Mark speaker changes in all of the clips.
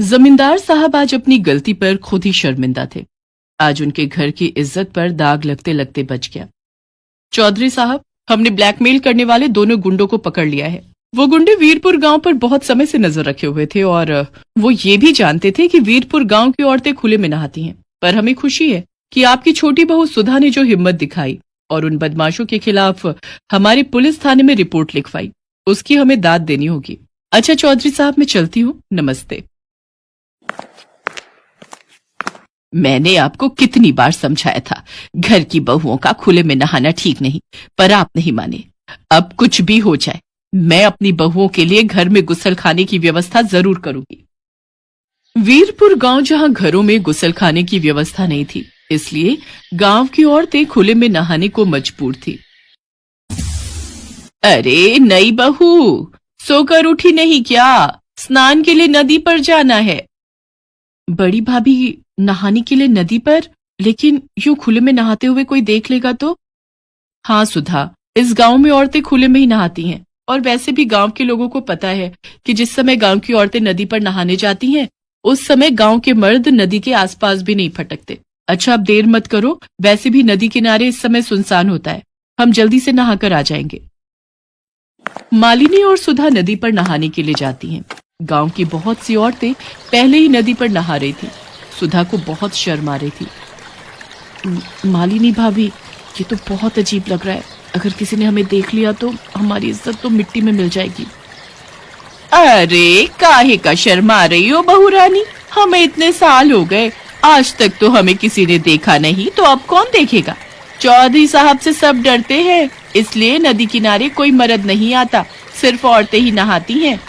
Speaker 1: जमींदार साहब आज अपनी गलती पर खुद ही शर्मिंदा थे। आज उनके घर की इज्जत पर दाग लगते लगते बच गया। चौधरी साहब, हमने ब्लैकमेल करने वाले दोनों गुंडों को पकड़ लिया है। वो गुंडे वीरपुर गांव पर बहुत समय से नजर रखे हुए थे और वो ये भी जानते थे कि वीरपुर गांव की औरतें खुले में नहाती हैं। पर हमें खुशी है कि आपकी छोटी बहू सुधा ने जो हिम्मत दिखाई और उन बदमाशों के खिलाफ हमारे पुलिस थाने में रिपोर्ट लिखवाई, उसकी हमें दाद देनी होगी। अच्छा चौधरी साहब, मैं चलती हूँ, नमस्ते। मैंने आपको कितनी बार समझाया था, घर की बहुओं का खुले में नहाना ठीक नहीं, पर आप नहीं माने। अब कुछ भी हो जाए, मैं अपनी बहुओं के लिए घर में गुसल खाने की व्यवस्था जरूर करूंगी। वीरपुर गांव जहां घरों में गुसल खाने की व्यवस्था नहीं थी, इसलिए गांव की औरतें खुले में नहाने को मजबूर थी। अरे नई बहू, सोकर उठी नहीं क्या? स्नान के लिए नदी पर जाना है। बड़ी भाभी, नहाने के लिए नदी पर? लेकिन यूं खुले में नहाते हुए कोई देख लेगा तो? हाँ सुधा, इस गांव में औरतें खुले में ही नहाती हैं और वैसे भी गांव के लोगों को पता है कि जिस समय गांव की औरतें नदी पर नहाने जाती हैं, उस समय गांव के मर्द नदी के आसपास भी नहीं फटकते। अच्छा, अब देर मत करो, वैसे भी नदी किनारे इस समय सुनसान होता है, हम जल्दी से नहाकर आ जाएंगे। मालिनी और सुधा नदी पर नहाने के लिए जाती हैं। गांव की बहुत सी औरतें पहले ही नदी पर नहा रही थी। सुधा को बहुत शर्म आ रही थी। मालिनी भाभी, ये तो बहुत अजीब लग रहा है, अगर किसी ने हमें देख लिया तो हमारी इज्जत तो मिट्टी में मिल जाएगी। अरे काहे का शर्मा रही हो बहू रानी, हमें इतने साल हो गए, आज तक तो हमें किसी ने देखा नहीं, तो अब कौन देखेगा? चौधरी साहब से सब डरते हैं, इसलिए नदी किनारे कोई मर्द नहीं आता, सिर्फ औरतें ही नहाती हैं।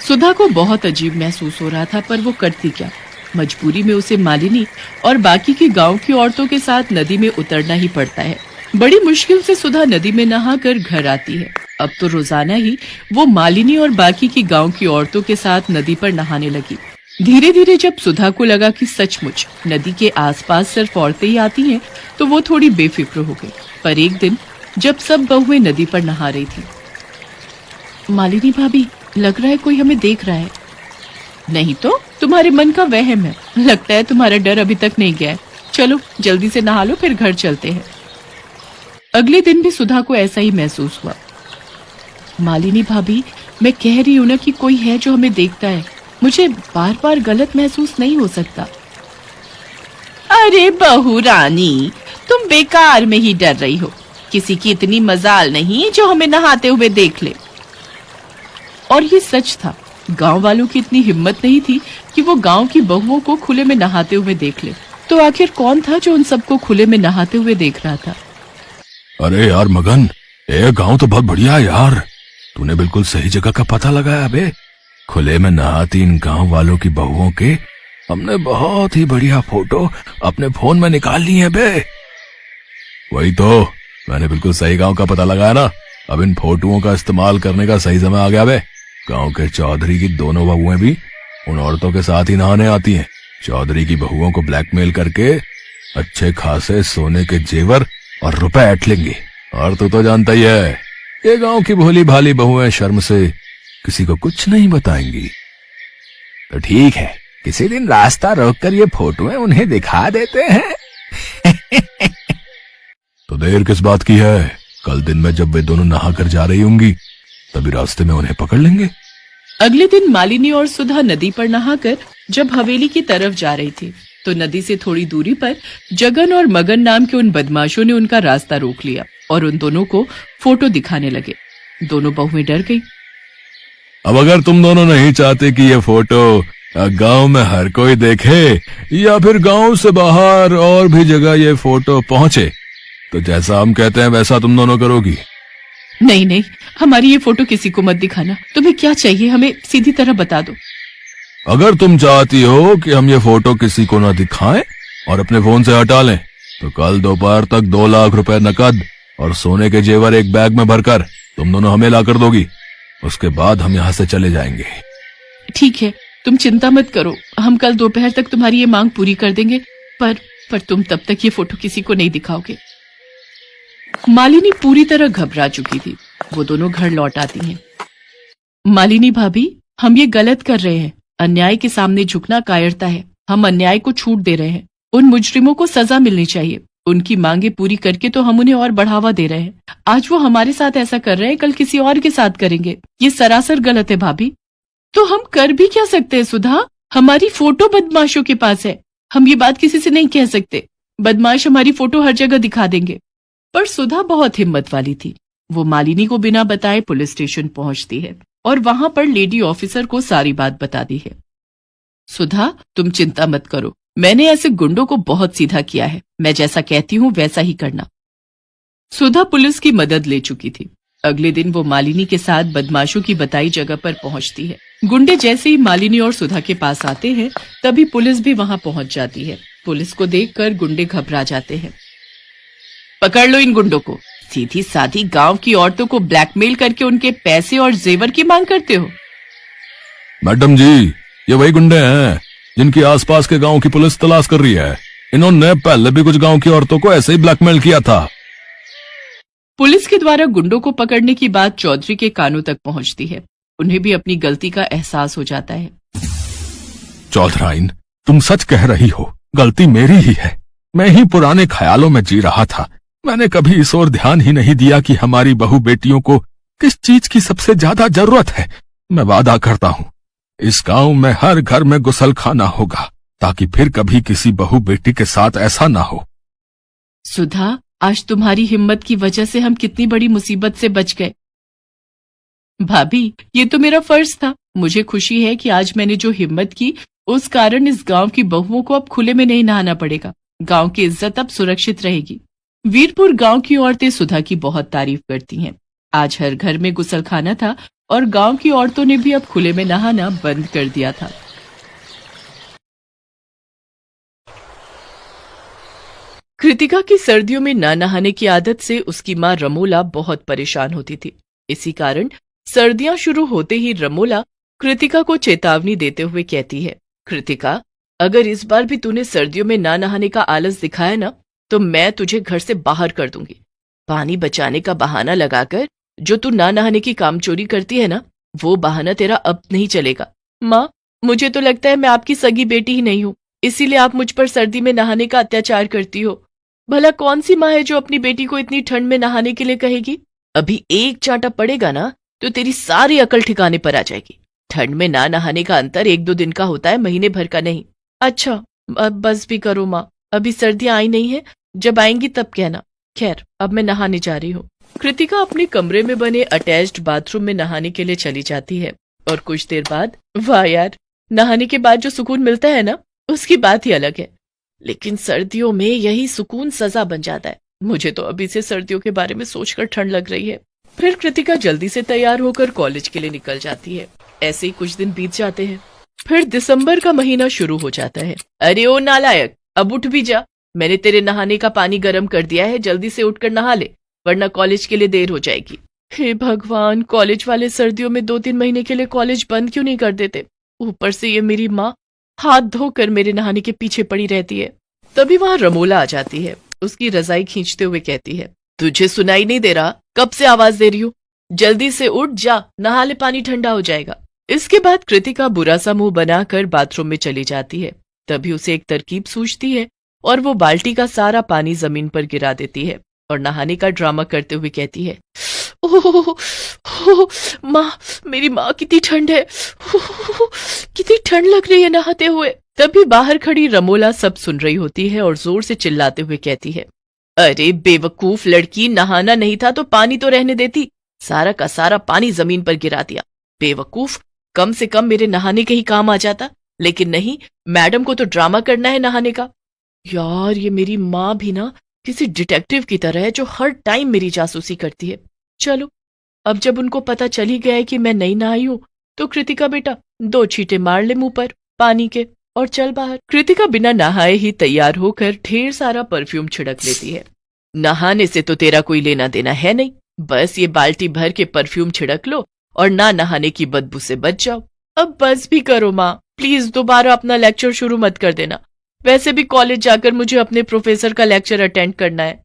Speaker 1: सुधा को बहुत अजीब महसूस हो रहा था, पर वो करती क्या? मजबूरी में उसे मालिनी और बाकी की गांव की औरतों के साथ नदी में उतरना ही पड़ता है। बड़ी मुश्किल से सुधा नदी में नहाकर घर आती है। अब तो रोजाना ही वो मालिनी और बाकी की गांव की औरतों के साथ नदी पर नहाने लगी। धीरे धीरे जब सुधा को लगा कि सचमुच नदी के आसपास सिर्फ औरतें ही आती हैं, तो वो थोड़ी बेफिक्र हो गई। पर एक दिन जब सब बहुएं नदी पर नहा रही थी, मालिनी भाभी, लग रहा है कोई हमें देख रहा है। नहीं तो तुम्हारे मन का वहम है, लगता है तुम्हारा डर अभी तक नहीं गया है। चलो जल्दी से नहा लो, फिर घर चलते हैं। अगले दिन भी सुधा को ऐसा ही महसूस हुआ। मालिनी भाभी, मैं कह रही हूं ना कि कोई है जो हमें देखता है, मुझे बार बार गलत महसूस नहीं हो सकता। अरे बहू रानी, तुम बेकार में ही डर रही हो, किसी की इतनी मजाल नहीं जो हमें नहाते हुए देख ले। और ये सच था, गांव वालों की इतनी हिम्मत नहीं थी कि वो गांव की बहुओं को खुले में नहाते हुए देख ले। तो आखिर कौन था जो उन सबको खुले में नहाते हुए देख रहा था?
Speaker 2: अरे यार मगन, ये गांव तो बहुत बढ़िया है यार, तूने बिल्कुल सही जगह का पता लगाया बे। खुले में नहाती इन गांव वालों की बहुओं के हमने बहुत ही बढ़िया फोटो अपने फोन में निकाल ली है बे। वही तो, मैंने बिल्कुल सही गांव का पता लगाया ना। अब इन फोटोओं का इस्तेमाल करने का सही समय आ गया बे। गांव के चौधरी की दोनों बहुएं भी उन औरतों के साथ ही नहाने आती हैं। चौधरी की बहुओं को ब्लैकमेल करके अच्छे खासे सोने के जेवर और रुपए ऐंठ लेंगे। और तू तो जानता ही है, ये गांव की भोली भाली बहुएं शर्म से किसी को कुछ नहीं बताएंगी। तो ठीक है, किसी दिन रास्ता रोककर ये फोटोएं उन्हें दिखा देते हैं। तो देर किस बात की है, कल दिन में जब वे दोनों नहा कर जा रही होंगी तभी रास्ते में उन्हें पकड़ लेंगे।
Speaker 1: अगले दिन मालिनी और सुधा नदी पर नहाकर जब हवेली की तरफ जा रही थी, तो नदी से थोड़ी दूरी पर जगन और मगन नाम के उन बदमाशों ने उनका रास्ता रोक लिया और उन दोनों को फोटो दिखाने लगे। दोनों बहुएं डर गई।
Speaker 2: अब अगर तुम दोनों नहीं चाहते कि ये फोटो गांव में हर कोई देखे या फिर गांव से बाहर और भी जगह ये फोटो पहुंचे, तो जैसा हम कहते हैं वैसा तुम दोनों करोगी।
Speaker 1: नहीं नहीं, हमारी ये फोटो किसी को मत दिखाना। तुम्हें क्या चाहिए, हमें सीधी तरह बता दो।
Speaker 2: अगर तुम चाहती हो कि हम ये फोटो किसी को न दिखाएं और अपने फोन से हटा लें, तो कल दोपहर तक 2 लाख रुपए नकद और सोने के जेवर एक बैग में भरकर तुम दोनों हमें ला कर दोगी। उसके बाद हम यहाँ से चले जाएंगे।
Speaker 1: ठीक है, तुम चिंता मत करो, हम कल दोपहर तक तुम्हारी ये मांग पूरी कर देंगे, पर तुम तब तक ये फोटो किसी को नहीं दिखाओगे। मालिनी पूरी तरह घबरा चुकी थी। वो दोनों घर लौट आती हैं। मालिनी भाभी, हम ये गलत कर रहे हैं, अन्याय के सामने झुकना कायरता है। हम अन्याय को छूट दे रहे हैं। उन मुजरिमों को सजा मिलनी चाहिए। उनकी मांगे पूरी करके तो हम उन्हें और बढ़ावा दे रहे हैं। आज वो हमारे साथ ऐसा कर रहे हैं, कल किसी और के साथ करेंगे। ये सरासर गलत है भाभी। तो हम कर भी क्या सकते हैं सुधा? हमारी फोटो बदमाशों के पास है। हम ये बात किसी से नहीं कह सकते। बदमाश हमारी फोटो हर जगह दिखा देंगे। पर सुधा बहुत हिम्मत वाली थी। वो मालिनी को बिना बताए पुलिस स्टेशन पहुंचती है और वहां पर लेडी ऑफिसर को सारी बात बताती है। सुधा, तुम चिंता मत करो। मैंने ऐसे गुंडों को बहुत सीधा किया है। मैं जैसा कहती हूँ वैसा ही करना। सुधा पुलिस की मदद ले चुकी थी। अगले दिन वो मालिनी के साथ बदमाशों की बताई जगह पर पहुंचती है। गुंडे जैसे ही मालिनी और सुधा के पास आते हैं, तभी पुलिस भी वहां पहुंच जाती है। पुलिस को देखकर गुंडे घबरा जाते हैं। पकड़ लो इन गुंडों को। सीधी साधी गांव की औरतों को ब्लैकमेल करके उनके पैसे और जेवर की मांग करते हो।
Speaker 2: मैडम जी, ये वही गुंडे हैं जिनकी आसपास के गांव की पुलिस तलाश कर रही है। इन्होंने पहले भी कुछ गांव की औरतों को ऐसे ही ब्लैकमेल किया था।
Speaker 1: पुलिस के द्वारा गुंडों को पकड़ने की बात चौधरी के कानों तक पहुंचती है। उन्हें भी अपनी गलती का एहसास हो जाता है।
Speaker 2: चौधराइन, तुम सच कह रही हो। गलती मेरी ही है। मैं ही पुराने ख्यालों में जी रहा था। मैंने कभी इस ओर ध्यान ही नहीं दिया कि हमारी बहू बेटियों को किस चीज की सबसे ज्यादा जरूरत है। मैं वादा करता हूँ, इस गांव में हर घर में गुसलखाना होगा, ताकि फिर कभी किसी बहू बेटी के साथ ऐसा ना हो।
Speaker 1: सुधा, आज तुम्हारी हिम्मत की वजह से हम कितनी बड़ी मुसीबत से बच गए। भाभी, ये तो मेरा फर्ज था। मुझे खुशी है कि आज मैंने जो हिम्मत की, उस कारण इस गांव की बहुओं को अब खुले में नहीं नहाना पड़ेगा। गांव की इज्जत अब सुरक्षित रहेगी। वीरपुर गांव की औरतें सुधा की बहुत तारीफ करती हैं। आज हर घर में गुसलखाना था और गांव की औरतों ने भी अब खुले में नहाना बंद कर दिया था। कृतिका की सर्दियों में ना नहाने की आदत से उसकी माँ रमोला बहुत परेशान होती थी। इसी कारण सर्दियां शुरू होते ही रमोला कृतिका को चेतावनी देते हुए कहती है, कृतिका, अगर इस बार भी तूने सर्दियों में ना नहाने का आलस दिखाया ना, तो मैं तुझे घर से बाहर कर दूंगी। पानी बचाने का बहाना लगाकर जो तू ना नहाने की कामचोरी करती है ना, वो बहाना तेरा अब नहीं चलेगा। माँ, मुझे तो लगता है मैं आपकी सगी बेटी ही नहीं हूँ, इसीलिए आप मुझ पर सर्दी में नहाने का अत्याचार करती हो। भला कौन सी माँ है जो अपनी बेटी को इतनी ठंड में नहाने के लिए कहेगी? अभी एक चांटा पड़ेगा ना तो तेरी सारी अकल ठिकाने पर आ जाएगी। ठंड में ना नहाने का अंतर 1-2 दिन का होता है, महीने भर का नहीं। अच्छा, अब बस भी करो माँ, अभी सर्दियां आई नहीं है, जब आएंगी तब कहना। खैर, अब मैं नहाने जा रही हूँ। कृतिका अपने कमरे में बने अटैच्ड बाथरूम में नहाने के लिए चली जाती है और कुछ देर बाद, वाह यार, नहाने के बाद जो सुकून मिलता है ना, उसकी बात ही अलग है। लेकिन सर्दियों में यही सुकून सजा बन जाता है। मुझे तो अभी से सर्दियों के बारे में सोचकर ठंड लग रही है। फिर कृतिका जल्दी से तैयार होकर कॉलेज के लिए निकल जाती है। ऐसे ही कुछ दिन बीत जाते हैं। फिर दिसंबर का महीना शुरू हो जाता है। अरे ओ नालायक, अब उठ भी जा। मैंने तेरे नहाने का पानी गर्म कर दिया है, जल्दी से उठकर नहा ले, वरना कॉलेज के लिए देर हो जाएगी। हे भगवान, कॉलेज वाले सर्दियों में 2-3 महीने के लिए कॉलेज बंद क्यों नहीं कर देते? ऊपर से ये मेरी माँ हाथ धोकर मेरे नहाने के पीछे पड़ी रहती है। तभी वहां रमोला आ जाती है। उसकी रजाई खींचते हुए कहती है, तुझे सुनाई नहीं दे रहा? कब से आवाज दे रही हूँ? जल्दी से उठ जा, नहा ले, पानी ठंडा हो जाएगा। इसके बाद कृतिका बुरा सा मुंह बनाकर बाथरूम में चली जाती है। तभी उसे एक तरकीब सूझती है और वो बाल्टी का सारा पानी जमीन पर गिरा देती है और नहाने का ड्रामा करते हुए कहती है, ओह माँ, मेरी माँ, कितनी ठंड है, कितनी ठंड लग रही है नहाते हुए। तभी बाहर खड़ी रमोला सब सुन रही होती है और जोर से चिल्लाते हुए कहती है, अरे बेवकूफ लड़की, नहाना नहीं था तो पानी तो रहने देती, सारा का सारा पानी जमीन पर गिरा दिया। बेवकूफ, कम से कम मेरे नहाने के ही काम आ जाता, लेकिन नहीं, मैडम को तो ड्रामा करना है नहाने का। यार, ये मेरी माँ भी ना किसी डिटेक्टिव की तरह है जो हर टाइम मेरी जासूसी करती है। चलो, अब जब उनको पता चल ही गया है कि मैं नहीं नहाई हूं, तो कृतिका बेटा 2 छींटे मार ले मुंह पर पानी के और चल बाहर। कृतिका बिना नहाए ही तैयार होकर ढेर सारा परफ्यूम छिड़क लेती है। नहाने से तो तेरा कोई लेना देना है नहीं, बस ये बाल्टी भर के परफ्यूम छिड़क लो और ना नहाने की बदबू से बच जाओ। अब बस भी करो माँ, प्लीज दोबारा अपना लेक्चर शुरू मत कर देना। वैसे भी कॉलेज जाकर मुझे अपने प्रोफेसर का लेक्चर अटेंड करना है।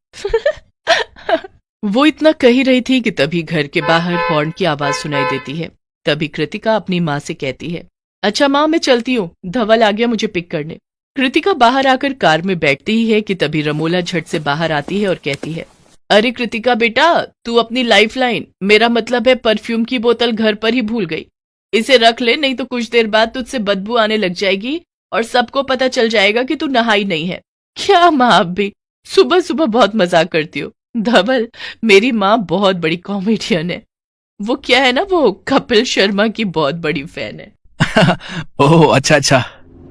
Speaker 1: वो इतना कह ही रही थी कि तभी घर के बाहर हॉर्न की आवाज सुनाई देती है। तभी कृतिका अपनी माँ से कहती है, अच्छा माँ, मैं चलती हूँ, धवल आ गया मुझे पिक करने। कृतिका बाहर आकर कार में बैठती ही है कि तभी रमोला झट से बाहर आती है और कहती है, अरे कृतिका बेटा, तू अपनी लाइफ लाइन, मेरा मतलब है परफ्यूम की बोतल घर पर ही भूल गई। इसे रख ले, नहीं तो कुछ देर बाद तुझसे बदबू आने लग जाएगी और सबको पता चल जाएगा कि तू नहाई नहीं है। क्या माँ, आप भी सुबह सुबह बहुत मजाक करती हो। धवल, मेरी माँ बहुत बड़ी कॉमेडियन है। वो क्या है ना, वो कपिल शर्मा की बहुत बड़ी फैन है।
Speaker 2: ओह अच्छा अच्छा।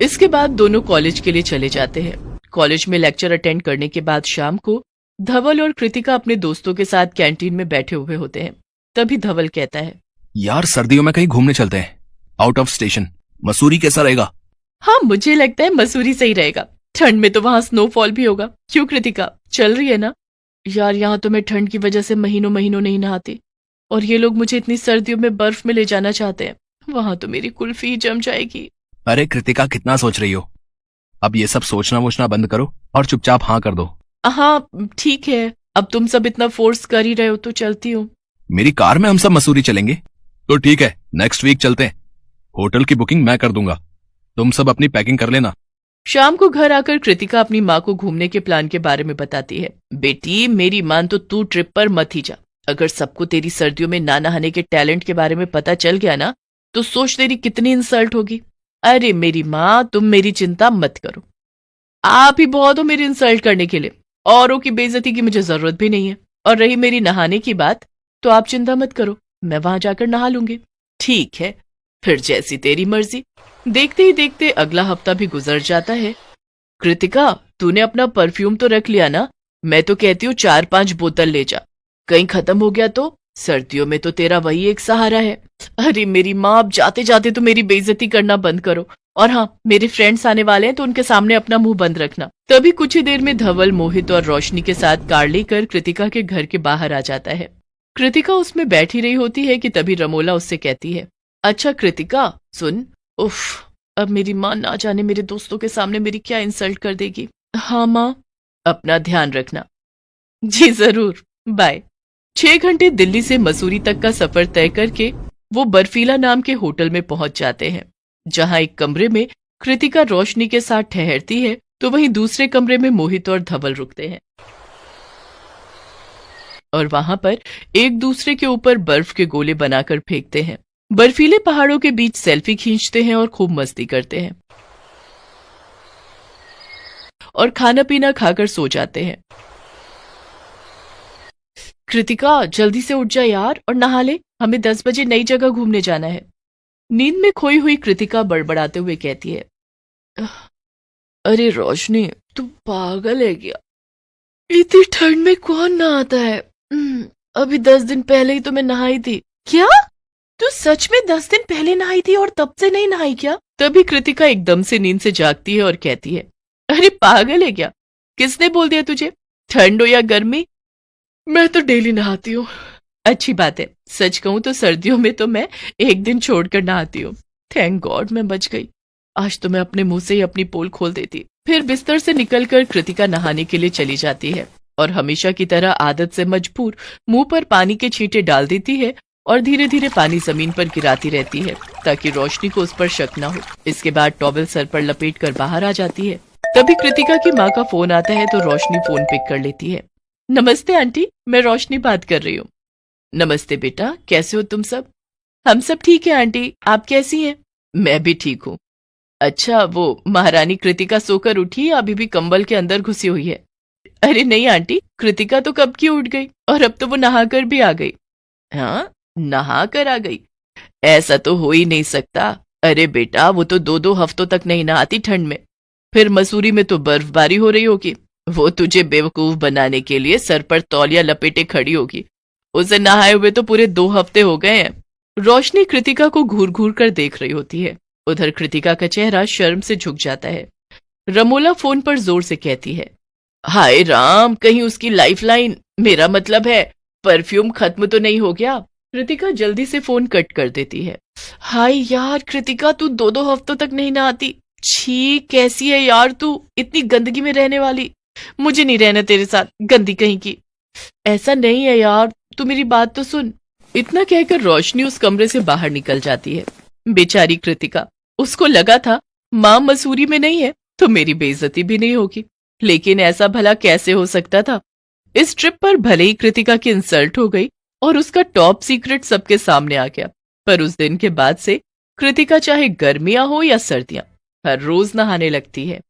Speaker 1: इसके बाद दोनों कॉलेज के लिए चले जाते हैं। कॉलेज में लेक्चर अटेंड करने के बाद शाम को धवल और कृतिका अपने दोस्तों के साथ कैंटीन में बैठे हुए होते हैं। तभी धवल कहता है,
Speaker 2: यार सर्दियों में कहीं घूमने चलते हैं, आउट ऑफ स्टेशन। मसूरी कैसा रहेगा?
Speaker 1: हाँ मुझे लगता है मसूरी सही रहेगा, ठंड में तो वहां स्नोफॉल भी होगा। क्यों कृतिका, चल रही है ना? यार यहाँ तो मैं ठंड की वजह से महीनों महीनों नहीं नहाती, और ये लोग मुझे इतनी सर्दियों में बर्फ में ले जाना चाहते हैं। वहां तो मेरी कुल्फी जम जाएगी।
Speaker 2: अरे कृतिका, कितना सोच रही हो? अब ये सब सोचना वोचना बंद करो और चुपचाप हाँ कर दो।
Speaker 1: हाँ ठीक है, अब तुम सब इतना फोर्स कर ही रहे हो तो चलती हूँ।
Speaker 2: मेरी कार में हम सब मसूरी चलेंगे। तो ठीक है, नेक्स्ट वीक चलते हैं। होटल की बुकिंग मैं कर दूंगा, तुम सब अपनी पैकिंग कर लेना।
Speaker 1: शाम को घर आकर कृतिका अपनी माँ को घूमने के प्लान के बारे में बताती है। बेटी मेरी मान तो तू ट्रिप पर मत ही जा। अगर सबको तेरी सर्दियों में ना नहाने के टैलेंट के बारे में पता चल गया ना, तो सोच तेरी कितनी इंसल्ट होगी। अरे मेरी माँ, तुम मेरी चिंता मत करो। आप ही बहुत हो मेरी इंसल्ट करने के लिए, औरों की बेइज्जती की मुझे जरूरत भी नहीं है। और रही मेरी नहाने की बात, तो आप चिंता मत करो, मैं वहां जाकर नहा लूंगी। ठीक है, फिर जैसी तेरी मर्जी। देखते ही देखते अगला हफ्ता भी गुजर जाता है। कृतिका, तूने अपना परफ्यूम तो रख लिया ना? मैं तो कहती हूँ 4-5 बोतल ले जा, कहीं खत्म हो गया तो सर्दियों में तो तेरा वही एक सहारा है। अरे मेरी माँ, अब जाते जाते तो मेरी बेइज्जती करना बंद करो। और हाँ, मेरे फ्रेंड्स आने वाले हैं तो उनके सामने अपना मुंह बंद रखना। तभी कुछ ही देर में धवल, मोहित और रोशनी के साथ कार लेकर कृतिका के घर के बाहर आ जाता है। कृतिका उसमें बैठी रही होती है कि तभी रमोला उससे कहती है, अच्छा कृतिका सुन, उफ, अब मेरी माँ ना जाने मेरे दोस्तों के सामने मेरी क्या इंसल्ट कर देगी। हाँ माँ, अपना ध्यान रखना। जी जरूर, बाय। 6 घंटे दिल्ली से मसूरी तक का सफर तय करके वो बर्फीला नाम के होटल में पहुंच जाते हैं, जहां एक कमरे में कृतिका रोशनी के साथ ठहरती है, तो वहीं दूसरे कमरे में मोहित और धवल रुकते हैं और वहां पर एक दूसरे के ऊपर बर्फ के गोले बनाकर फेंकते हैं। बर्फीले पहाड़ों के बीच सेल्फी खींचते हैं और खूब मस्ती करते हैं और खाना पीना खाकर सो जाते हैं। कृतिका जल्दी से उठ जा यार और नहा ले, हमें 10 बजे नई जगह घूमने जाना है। नींद में खोई हुई कृतिका बड़बड़ाते हुए कहती है, अरे रोशनी, तू पागल है क्या? इतनी ठंड में कौन नहाता है? अभी 10 दिन पहले ही तो मैं नहाई थी। क्या? तू सच में 10 दिन पहले नहाई थी और तब से नहीं नहाई क्या? तभी कृतिका एकदम से नींद से जागती है और कहती है, अरे पागल है क्या? किसने बोल दिया तुझे? ठंड हो या गर्मी, मैं तो डेली नहाती हूँ। अच्छी बात है, सच कहूं तो सर्दियों में तो मैं एक दिन छोड़कर नहाती हूँ। थैंक गॉड मैं बच गई, आज तो मैं अपने मुंह से ही अपनी पोल खोल देती। फिर बिस्तर से निकलकर कृतिका नहाने के लिए चली जाती है और हमेशा की तरह आदत से मजबूर मुंह पर पानी के छींटे डाल देती है और धीरे धीरे पानी जमीन पर गिराती रहती है ताकि रोशनी को उस पर शक न हो। इसके बाद टॉवेल सर पर लपेट कर बाहर आ जाती है। तभी कृतिका की माँ का फोन आता है तो रोशनी फोन पिक कर लेती है। नमस्ते आंटी, मैं रोशनी बात कर रही हूँ। नमस्ते बेटा, कैसे हो तुम सब? हम सब ठीक है आंटी, आप कैसी हैं? मैं भी ठीक हूँ। अच्छा, वो महारानी कृतिका सोकर उठी या अभी भी कंबल के अंदर घुसी हुई है? अरे नहीं आंटी, कृतिका तो कब की उठ गई और अब तो वो नहाकर भी आ गई। हाँ, नहा कर आ गई? ऐसा तो हो ही नहीं सकता। अरे बेटा, वो तो 2-2 हफ्तों तक नहीं नहाती ठंड में। फिर मसूरी में तो बर्फबारी हो रही होगी, वो तुझे बेवकूफ बनाने के लिए सर पर तौलिया लपेटे खड़ी होगी। उसे नहाए हुए तो पूरे 2 हफ्ते हो गए हैं। रोशनी कृतिका को घूर घूर कर देख रही होती है। उधर कृतिका का चेहरा शर्म से झुक जाता है। रमोला फोन पर जोर से कहती है, हाय राम, कहीं उसकी लाइफलाइन, मेरा मतलब है परफ्यूम खत्म तो नहीं हो गया? कृतिका जल्दी से फोन कट कर देती है। हाय यार कृतिका, तू 2-2 हफ्तों तक नहीं नहाती। छी, कैसी है यार तू, इतनी गंदगी में रहने वाली। मुझे नहीं रहना तेरे साथ, गंदी कहीं की। ऐसा नहीं है यार, तू मेरी बात तो सुन। इतना कहकर रोशनी उस कमरे से बाहर निकल जाती है। बेचारी कृतिका उसको लगा था माँ मसूरी में नहीं है तो मेरी बेइज्जती भी नहीं होगी, लेकिन ऐसा भला कैसे हो सकता था। इस ट्रिप पर भले ही कृतिका की इंसल्ट हो गई और उसका टॉप सीक्रेट सबके सामने आ गया, पर उस दिन के बाद से कृतिका चाहे गर्मियां हो या सर्दियां हर रोज नहाने लगती है।